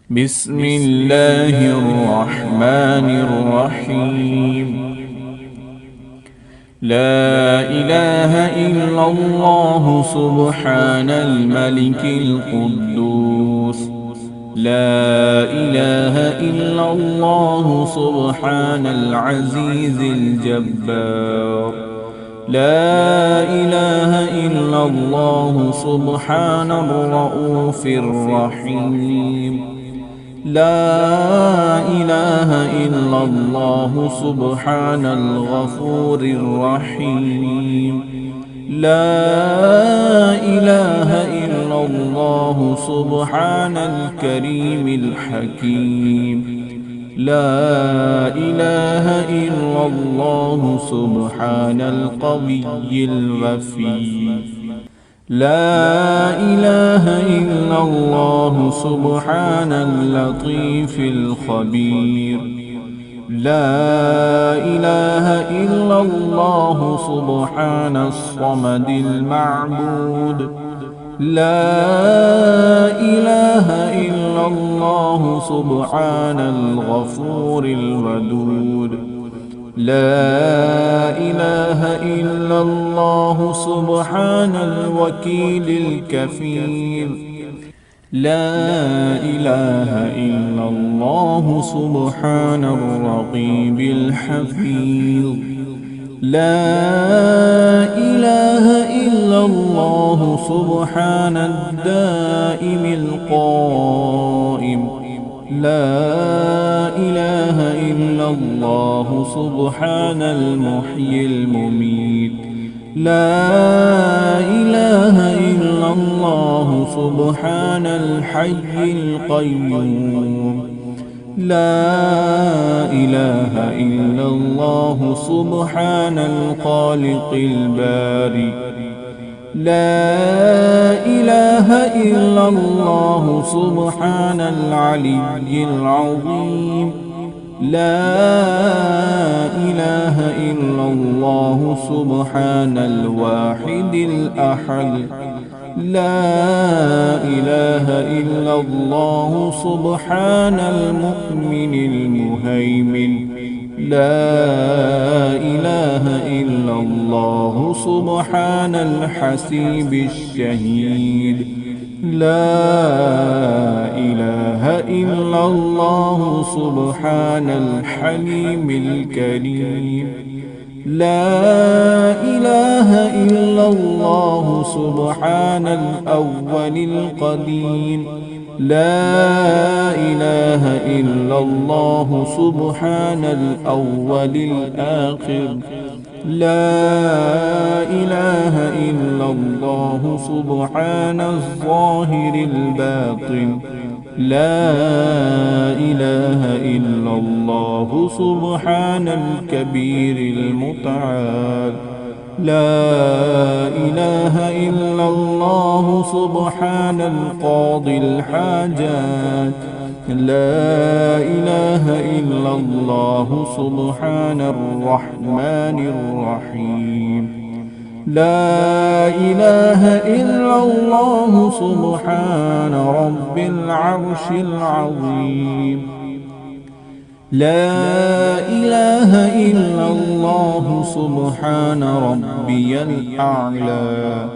بسم الله الرحمن الرحيم. لا إله إلا الله سبحان الملك القدوس. لا إله إلا الله سبحان العزيز الجبار. لا إله إلا الله سبحان الرؤوف الرحيم. لا إله إلا الله سبحان الغفور الرحيم. لا إله إلا الله سبحان الكريم الحكيم. لا إله إلا الله سبحان القوي الغفير. لا إله إلا الله سبحان اللطيف الخبير. لا إله إلا الله سبحان الصمد المعبود. لا إله إلا الله سبحان الغفور الودود. لا إله إلا الله سبحان الوكيل الكفيل. لا إله إلا الله سبحان الرقيب الحفيظ. لا إله إلا الله سبحان الدائم القائم. لا إله إلا الله سبحان المحيي المميت. لا إله إلا الله سبحان الحي القيوم. لا إله إلا الله سبحان الخالق الباري. لا إله إلا الله سبحان العلي العظيم. لا إله إلا الله سبحان الواحد الأحد. لا إله إلا الله سبحان المؤمن المهيمن. لا إله إلا الله سبحان الحسيب الشهيد. لا إله إلا الله سبحان الحليم الكريم. لا إله إلا الله سبحان الأول القديم. لا إله إلا الله سبحان الأول الآخر. لا إله إلا الله سبحان الظاهر الباطن. لا إله إلا الله سبحان الكبير المتعال. لا إله إلا الله سبحان القاضي الحاجات. لا إله إلا الله سبحان الرحمن الرحيم. لا إله إلا الله سبحان رب العرش العظيم. لا إله إلا الله سبحان ربي الأعلى.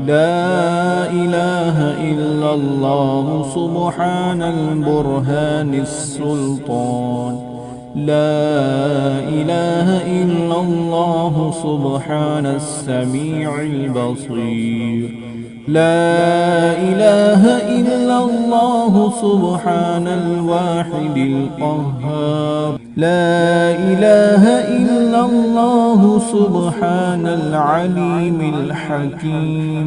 لا إله إلا الله سبحان البرهان السلطان. لا إله إلا الله سبحان السميع البصير. لا إله إلا الله سبحان الواحد القهار. لا إله إلا الله سبحان العليم الحكيم.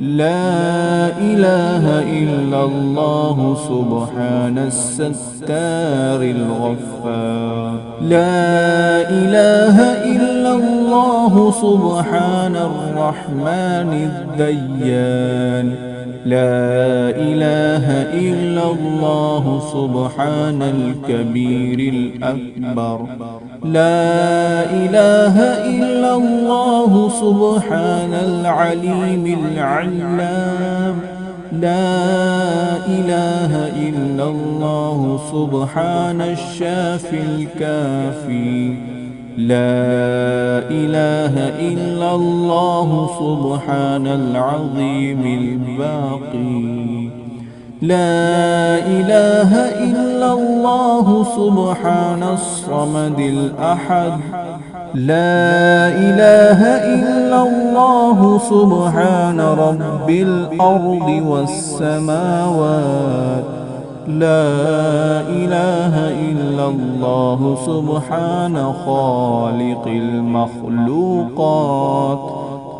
لا إله إلا الله سبحان الستار الغفار. لا إله إلا الله سبحان الرحمن الديان. لا إله إلا الله سبحان الكبير الأكبر. لا إله إلا الله سبحان العليم العلام. لا إله إلا الله سبحان الشافي الكافي. لا إله إلا الله سبحان العظيم الباقي. لا إله إلا الله سبحان الصمد الأحد. لا إله إلا الله سبحان رب الأرض والسماوات. لا إله إلا الله سبحان خالق المخلوقات.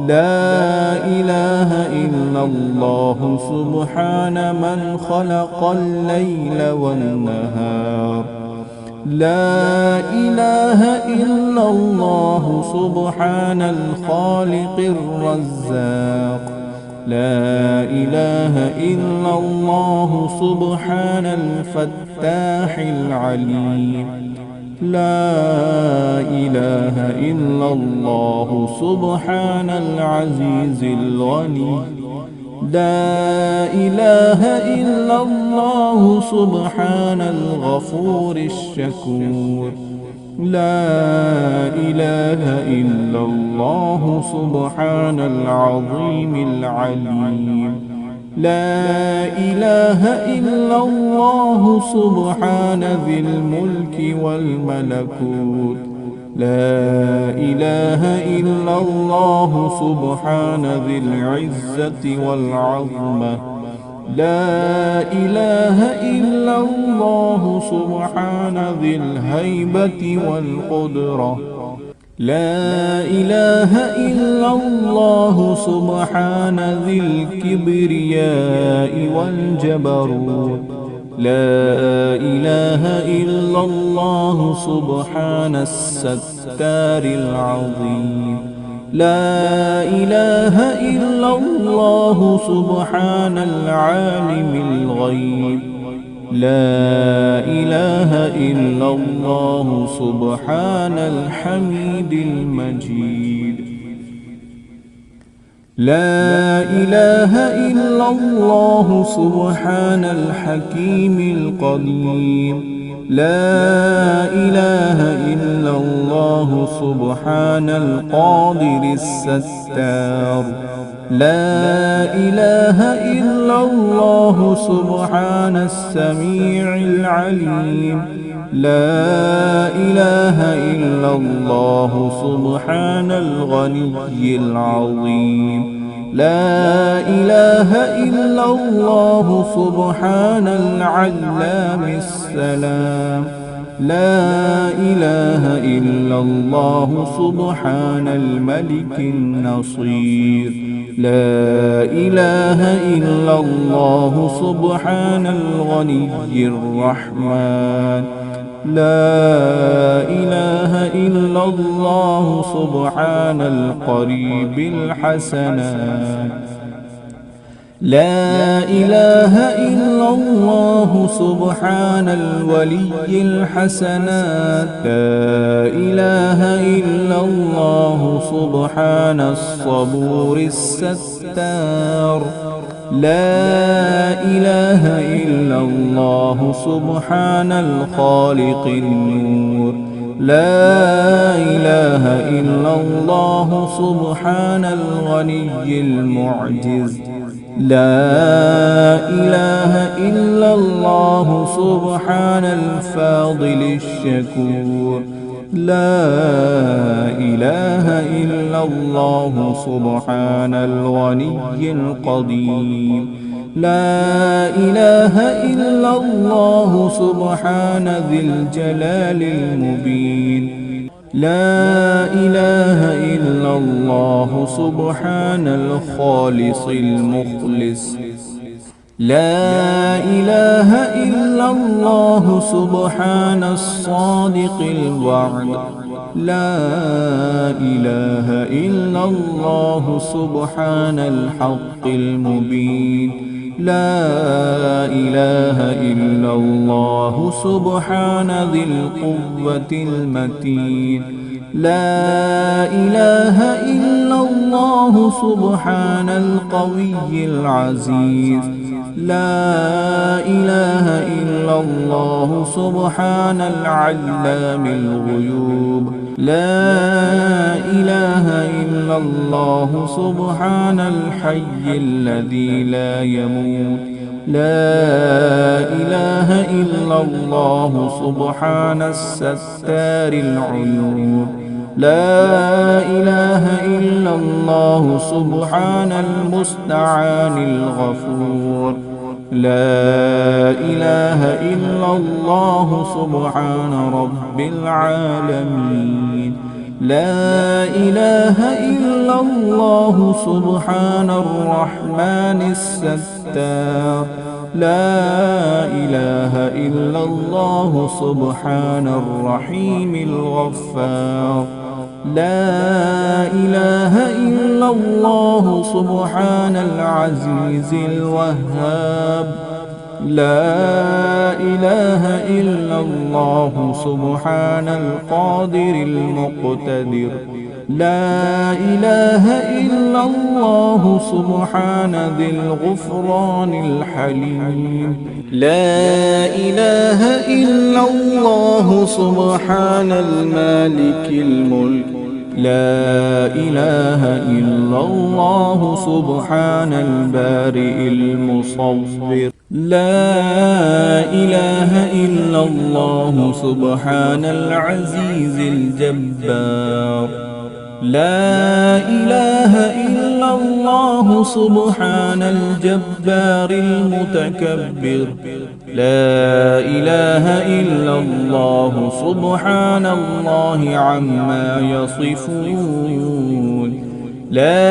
لا إله إلا الله سبحان من خلق الليل والنهار. لا إله إلا الله سبحان الخالق الرزاق. لا إله إلا الله سبحان الفتاح العليم. لا إله إلا الله سبحان العزيز الغني. لا إله إلا الله سبحان الغفور الشكور. لا إله إلا الله سبحان العظيم العليم. لا إله إلا الله سبحان ذي الملك والملكوت. لا إله إلا الله سبحان ذي العزة والعظمة. لا إله إلا الله سبحان ذي الهيبة والقدرة. لا إله إلا الله سبحان ذي الكبرياء والجبروت. لا إله إلا الله سبحان الستار العظيم. لا إله إلا الله سبحان العالم الغيب. لا إله إلا الله سبحان الحميد المجيد. لا إله إلا الله سبحان الحكيم القدير. لا إله إلا الله سبحان القادر الستار. لا إله إلا الله سبحان السميع العليم. لا إله إلا الله سبحان الغني العظيم. لا إله إلا الله سبحان العلام السلام. لا إله إلا الله سبحان الملك النصير. لا إله إلا الله سبحان الغني الرحمن. لا إله إلا الله سبحان القريب الحسنات. لا إله إلا الله سبحان الولي الحسنات. لا إله إلا الله سبحان الصبور الستار. لا إله إلا الله سبحان الخالق النور. لا إله إلا الله سبحان الغني المعجز. لا إله إلا الله سبحان الفاضل الشكور. لا إله إلا الله سبحان الغني القدير. لا إله إلا الله سبحان ذي الجلال المبين. لا إله إلا الله سبحان الخالص المخلص. لا إله إلا الله سبحان الصادق الوعد. لا إله إلا الله سبحان الحق المبين. لا إله إلا الله سبحان ذي القوة المتين. لا إله إلا الله سبحان القوي العزيز. لا إله إلا الله سبحان العلام الغيوب. لا إله إلا الله سبحان الحي الذي لا يموت. لا إله إلا الله سبحان الستار العيوب. لا إله إلا الله سبحان المستعان الغفور. لا إله إلا الله سبحان رب العالمين. لا إله إلا الله سبحان الرحمن الستار. لا إله إلا الله سبحان الرحيم الغفار. لا إله إلا الله سبحان العزيز الوهاب. لا إله إلا الله سبحان القادر المقتدر. لا إله إلا الله سبحان ذي الغفران الحليم. لا إله إلا الله سبحان المالك الملك. لا إله إلا الله سبحان البارئ المصور. لا إله إلا الله سبحان العزيز الجبار. لا إله إلا الله سبحان الجبار المتكبر. لا إله إلا الله سبحان الله عما يصفون. لا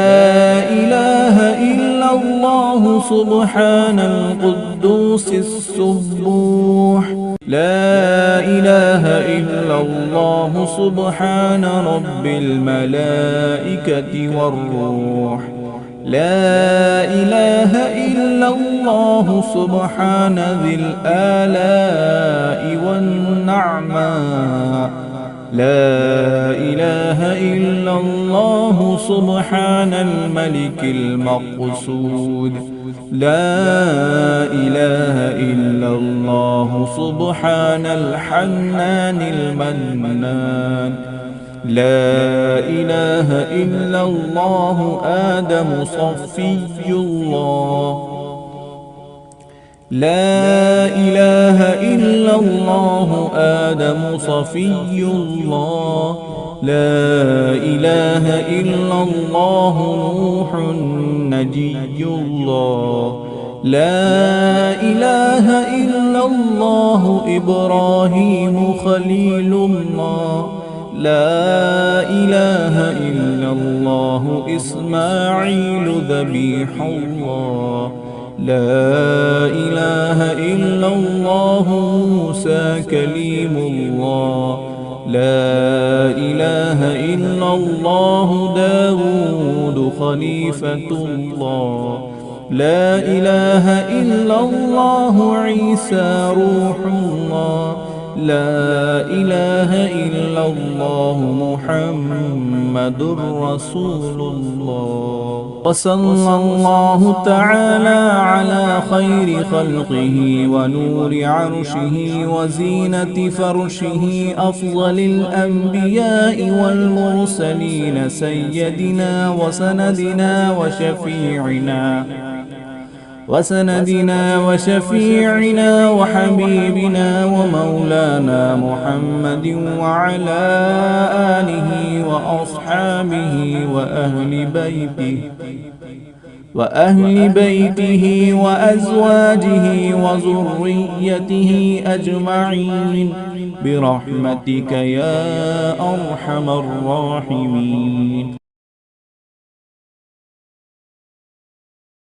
إله إلا الله سبحان القدوس السبوح. لا إله إلا الله سبحان رب الملائكة والروح. لا إله إلا الله سبحان ذي الآلاء والنعماء. لا إله إلا الله سبحان الملك المقصود. لا إله إلا الله سبحان الحنان المنان. لا إله إلا الله آدم صفي الله. لا إله إلا الله آدم صفي الله. لا إله إلا الله نوح نجي الله. لا إله إلا الله إبراهيم خليل الله. لا إله إلا الله إسماعيل ذبيح الله. لا إله إلا الله موسى كليم الله. لا إله إلا الله داود خليفة الله. لا إله إلا الله عيسى روح الله. لا إله إلا الله محمد رسول الله. وصلى الله تعالى على خير خلقه ونور عرشه وزينة فرشه أفضل الأنبياء والمرسلين سيدنا وسندنا وحبيبنا ومولانا محمد وعلى آله وأصحابه وأهل بيته وأزواجه وذريته أجمعين برحمتك يا أرحم الراحمين.